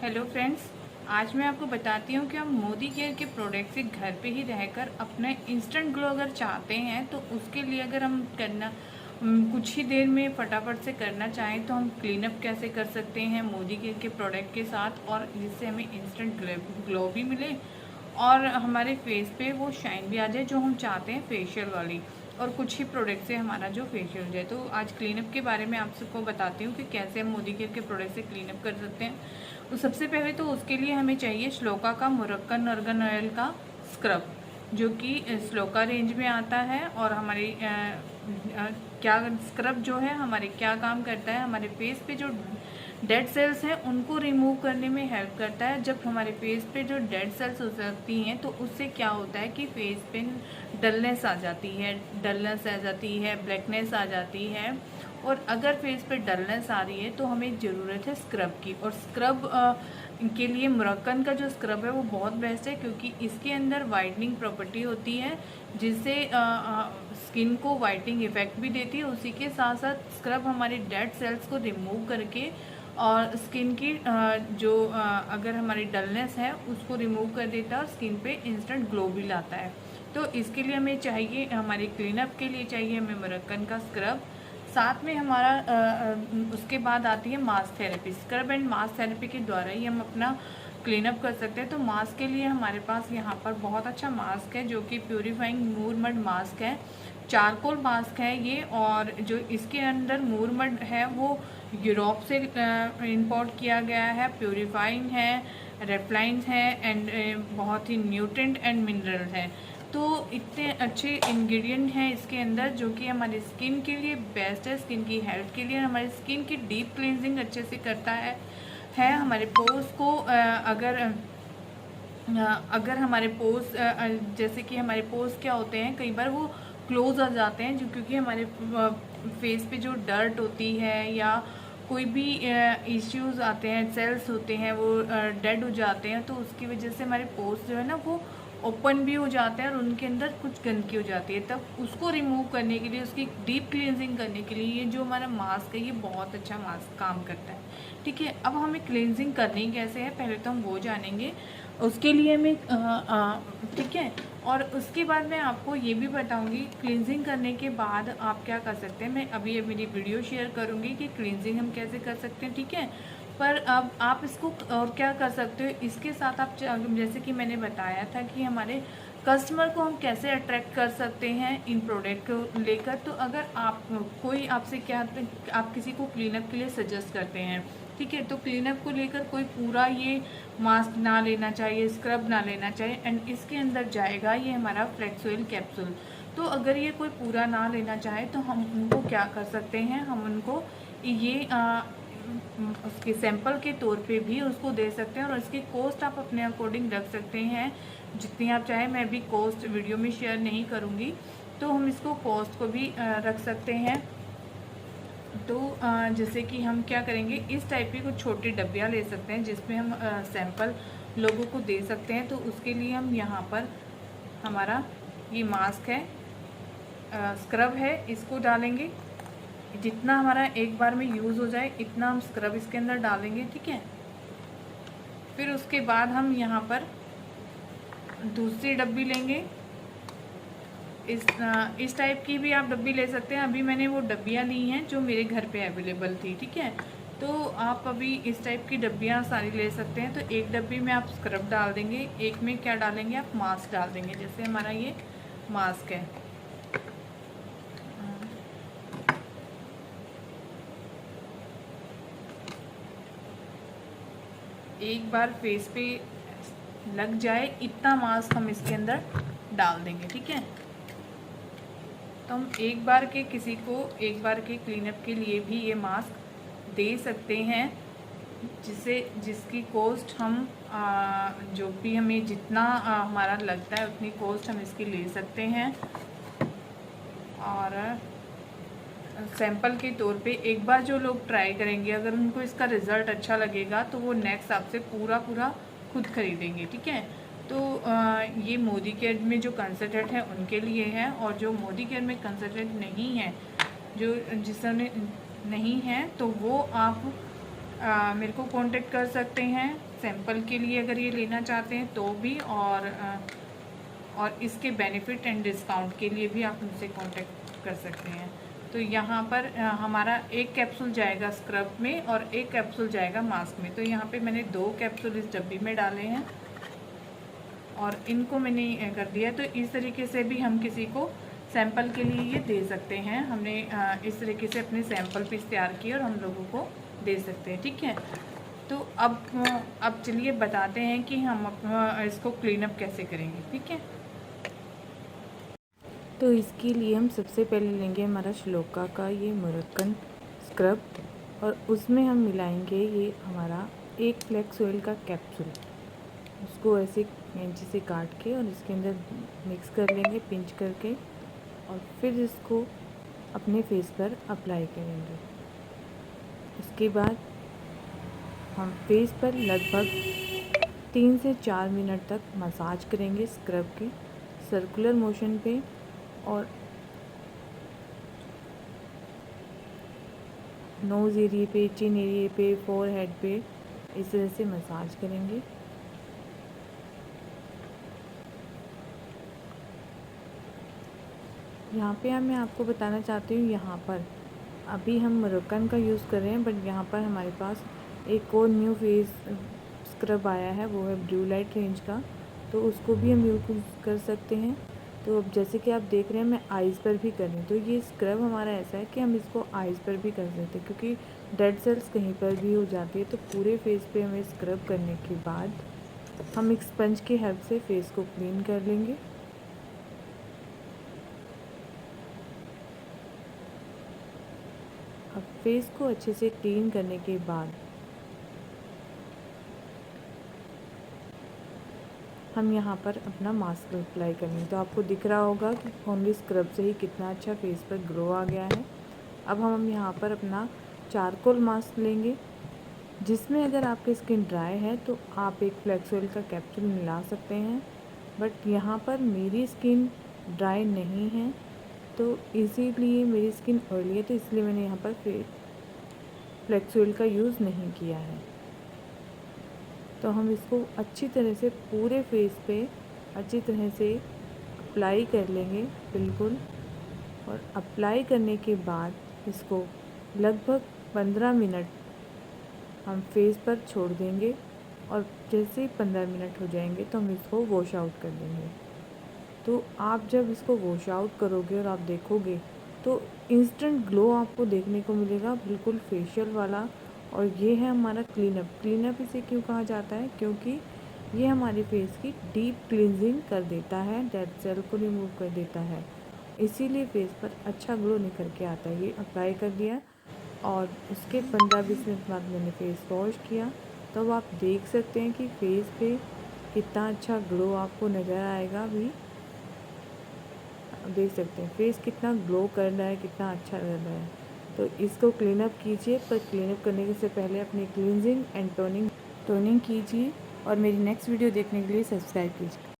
Hello friends, आज मैं आपको बताती हूँ कि हम मोदी केयर के प्रोडक्ट से घर पे ही रहकर अपना इंस्टेंट ग्लो अगर चाहते हैं तो उसके लिए अगर हम कुछ ही देर में फटाफट से करना चाहें तो हम क्लीनअप कैसे कर सकते हैं मोदी केयर के प्रोडक्ट के साथ, और जिससे हमें इंस्टेंट ग्लो भी मिले और हमारे फेस पे वो शाइन भी आ जाए जो हम चाहते हैं फेशियल वाली, और कुछ ही प्रोडक्ट से हमारा जो फेशियल हो जाए। तो आज क्लीनअप के बारे में आप सबको बताती हूँ कि कैसे हम मोदी केयर के प्रोडक्ट से क्लीनअप कर सकते हैं। तो सबसे पहले तो उसके लिए हमें चाहिए श्लोका का मुरक्कन अर्गन ऑयल का स्क्रब, जो कि श्लोका रेंज में आता है। और हमारी क्या स्क्रब जो है हमारे क्या काम करता है, हमारे फेस पे जो डेड सेल्स हैं उनको रिमूव करने में हेल्प करता है। जब हमारे फेस पे जो डेड सेल्स हो सकती हैं तो उससे क्या होता है कि फेस पे डलनेस आ जाती है, ब्लैकनेस आ जाती है। और अगर फेस पे डलनेस आ रही है तो हमें ज़रूरत है स्क्रब की। और स्क्रब के लिए मुरक्कन का जो स्क्रब है वो बहुत बेस्ट है, क्योंकि इसके अंदर वाइटनिंग प्रॉपर्टी होती है जिससे स्किन को वाइटनिंग इफेक्ट भी देती है। उसी के साथ साथ स्क्रब हमारे डेड सेल्स को रिमूव करके और स्किन की अगर हमारी डलनेस है उसको रिमूव कर देता है और स्किन पे इंस्टेंट ग्लो भी लाता है। तो इसके लिए हमें चाहिए, हमारे क्लीनअप के लिए चाहिए हमें मुरक्कन का स्क्रब। साथ में हमारा उसके बाद आती है mask therapy. Scrub and mask therapy के द्वारा ही हम अपना क्लीनअप कर सकते हैं। तो मास्क के लिए हमारे पास यहाँ पर बहुत अच्छा मास्क है जो कि प्यूरीफाइंग मूरमड मास्क है, चारकोल मास्क है ये। और जो इसके अंदर मूरमड है वो यूरोप से इंपोर्ट किया गया है, प्यूरीफाइंग है, रेफ्लाइंस है एंड बहुत ही न्यूट्रेंट एंड मिनरल है। तो इतने अच्छे इंग्रेडिएंट हैं इसके अंदर जो कि हमारी स्किन के लिए बेस्ट है, स्किन की हेल्थ के लिए, हमारी स्किन की डीप क्लींजिंग अच्छे से करता है हमारे पोर्स को अगर हमारे पोर्स जैसे कि हमारे पोर्स क्या होते हैं, कई बार वो क्लोज आ जाते हैं जो क्योंकि हमारे फेस पे जो डर्ट होती है या कोई भी इश्यूज आते हैं, सेल्स होते हैं वो डेड हो जाते हैं, तो उसकी वजह से हमारे पोर्स जो है ना वो ओपन भी हो जाते हैं और उनके अंदर कुछ गंदगी हो जाती है। तब उसको रिमूव करने के लिए, उसकी डीप क्लींजिंग करने के लिए ये जो हमारा मास्क है ये बहुत अच्छा मास्क काम करता है। ठीक है, अब हमें क्लींजिंग करनी कैसे है पहले तो हम वो जानेंगे। उसके लिए हमें ठीक है, और उसके बाद मैं आपको ये भी बताऊंगी क्लींजिंग करने के बाद आप क्या कर सकते हैं। मैं अभी मेरी वीडियो शेयर करूंगी कि क्लींजिंग हम कैसे कर सकते हैं, ठीक है। पर अब आप इसको और क्या कर सकते हो, इसके साथ आप जैसे कि मैंने बताया था कि हमारे कस्टमर को हम कैसे अट्रैक्ट कर सकते हैं इन प्रोडक्ट को लेकर। तो अगर कोई आपसे आप किसी को क्लीनअप के लिए सजेस्ट करते हैं, ठीक है, तो क्लीनअप को लेकर कोई पूरा ये मास्क ना लेना चाहिए, स्क्रब ना लेना चाहिए, एंड इसके अंदर जाएगा ये हमारा फ्लेक्स ऑयल कैप्सूल। तो अगर ये कोई पूरा ना लेना चाहे तो हम उनको क्या कर सकते हैं, हम उनको ये उसके सैंपल के तौर पे भी उसको दे सकते हैं। और इसकी कॉस्ट आप अपने अकॉर्डिंग रख सकते हैं जितनी आप चाहें। मैं भी कॉस्ट वीडियो में शेयर नहीं करूँगी, तो हम इसको कॉस्ट को भी रख सकते हैं। तो जैसे कि हम क्या करेंगे, इस टाइप की कुछ छोटी डब्बियाँ ले सकते हैं जिसमें हम सैंपल लोगों को दे सकते हैं। तो उसके लिए हम यहाँ पर हमारा ये मास्क है, स्क्रब है, इसको डालेंगे। जितना हमारा एक बार में यूज़ हो जाए इतना हम स्क्रब इसके अंदर डालेंगे, ठीक है। फिर उसके बाद हम यहाँ पर दूसरी डब्बी लेंगे। इस टाइप की भी आप डब्बी ले सकते हैं। अभी मैंने वो डब्बियाँ ली हैं जो मेरे घर पे अवेलेबल थी, ठीक है। तो आप अभी इस टाइप की डब्बियाँ सारी ले सकते हैं। तो एक डब्बी में आप स्क्रब डाल देंगे, एक में क्या डालेंगे आप मास्क डाल देंगे। जैसे हमारा ये मास्क है, एक बार फेस पे लग जाए इतना मास्क हम इसके अंदर डाल देंगे, ठीक है। तो हम एक बार के क्लीनअप के लिए भी ये मास्क दे सकते हैं, जिसकी कॉस्ट हम जो भी हमें जितना हमारा लगता है उतनी कॉस्ट हम इसकी ले सकते हैं। और सैंपल के तौर पे एक बार जो लोग ट्राई करेंगे, अगर उनको इसका रिज़ल्ट अच्छा लगेगा तो वो नेक्स्ट आपसे पूरा खुद खरीदेंगे, ठीक है। तो ये मोदी केयर में जो कंसल्टेंट है उनके लिए है, और जो मोदी केयर में कंसल्टेंट नहीं है, जो जिसने नहीं है, तो वो आप मेरे को कांटेक्ट कर सकते हैं सैंपल के लिए अगर ये लेना चाहते हैं तो भी, और इसके बेनिफिट एंड डिस्काउंट के लिए भी आप मुझसे कांटेक्ट कर सकते हैं। तो यहाँ पर हमारा एक कैप्सूल जाएगा स्क्रब में और एक कैप्सूल जाएगा मास्क में। तो यहाँ पे मैंने 2 कैप्सूल इस डब्बी में डाले हैं और इनको मैंने कर दिया। तो इस तरीके से भी हम किसी को सैंपल के लिए ये दे सकते हैं। हमने इस तरीके से अपने सैंपल पीस तैयार किए और हम लोगों को दे सकते हैं, ठीक है। तो अब चलिए बताते हैं कि हम इसको क्लीन अप कैसे करेंगे, ठीक है। तो इसके लिए हम सबसे पहले लेंगे हमारा श्लोका का ये मोरक्कन स्क्रब और उसमें हम मिलाएंगे ये हमारा एक फ्लेक्स ऑयल का कैप्सूल। उसको ऐसे कैंची से काट के और इसके अंदर मिक्स कर लेंगे पिंच करके और फिर इसको अपने फेस पर अप्लाई करेंगे। उसके बाद हम फेस पर लगभग 3 से 4 मिनट तक मसाज करेंगे स्क्रब की सर्कुलर मोशन पे और नोज़ एरिए पे, चिन एरिए पे, फोरहेड पे इस तरह से मसाज करेंगे। यहाँ पे मैं आपको बताना चाहती हूँ, यहाँ पर अभी हम मोरक्कन का यूज़ कर रहे हैं, बट यहाँ पर हमारे पास एक और न्यू फेस स्क्रब आया है, वो है ब्लू लाइट रेंज का, तो उसको भी हम यूज़ कर सकते हैं। तो अब जैसे कि आप देख रहे हैं मैं आइज़ पर भी कर रही हूँ। तो ये स्क्रब हमारा ऐसा है कि हम इसको आइज़ पर भी कर सकते हैं, क्योंकि डेड सेल्स कहीं पर भी हो जाती है। तो पूरे फेस पे हमें स्क्रब करने के बाद हम एक स्पंज की हेल्प से फेस को क्लीन कर लेंगे। अब फेस को अच्छे से क्लीन करने के बाद हम यहाँ पर अपना मास्क अप्लाई करेंगे। तो आपको दिख रहा होगा कि ओनली स्क्रब से ही कितना अच्छा फेस पर ग्लो आ गया है। अब हम यहाँ पर अपना चारकोल मास्क लेंगे, जिसमें अगर आपकी स्किन ड्राई है तो आप एक फ्लेक्स ऑयल का कैप्सूल मिला सकते हैं, बट यहाँ पर मेरी स्किन ड्राई नहीं है तो इसीलिए मेरी स्किन ऑयली है, तो इसलिए मैंने यहाँ पर फ्लेक्स ऑयल का यूज़ नहीं किया है। तो हम इसको अच्छी तरह से पूरे फेस पे अच्छी तरह से अप्लाई कर लेंगे बिल्कुल। और अप्लाई करने के बाद इसको लगभग 15 मिनट हम फेस पर छोड़ देंगे और जैसे ही 15 मिनट हो जाएंगे तो हम इसको वॉश आउट कर देंगे। तो आप जब इसको वॉश आउट करोगे और आप देखोगे तो इंस्टेंट ग्लो आपको देखने को मिलेगा, बिल्कुल फेशियल वाला। और ये है हमारा क्लीनअप। क्लीनअप इसे क्यों कहा जाता है, क्योंकि ये हमारे फेस की डीप क्लींजिंग कर देता है, डेड सेल को रिमूव कर देता है, इसीलिए फेस पर अच्छा ग्लो निकल के आता है। ये अप्लाई कर दिया और उसके 15-20 मिनट बाद मैंने फेस वॉश किया, तब आप देख सकते हैं कि फेस पे कितना अच्छा ग्लो आपको नज़र आएगा। भी देख सकते हैं फेस कितना ग्लो कर रहा है, कितना अच्छा लग रहा है। तो इसको क्लीनअप कीजिए, पर क्लीनअप करने से पहले अपनी क्लींजिंग एंड टोनिंग कीजिए और मेरी नेक्स्ट वीडियो देखने के लिए सब्सक्राइब कीजिए।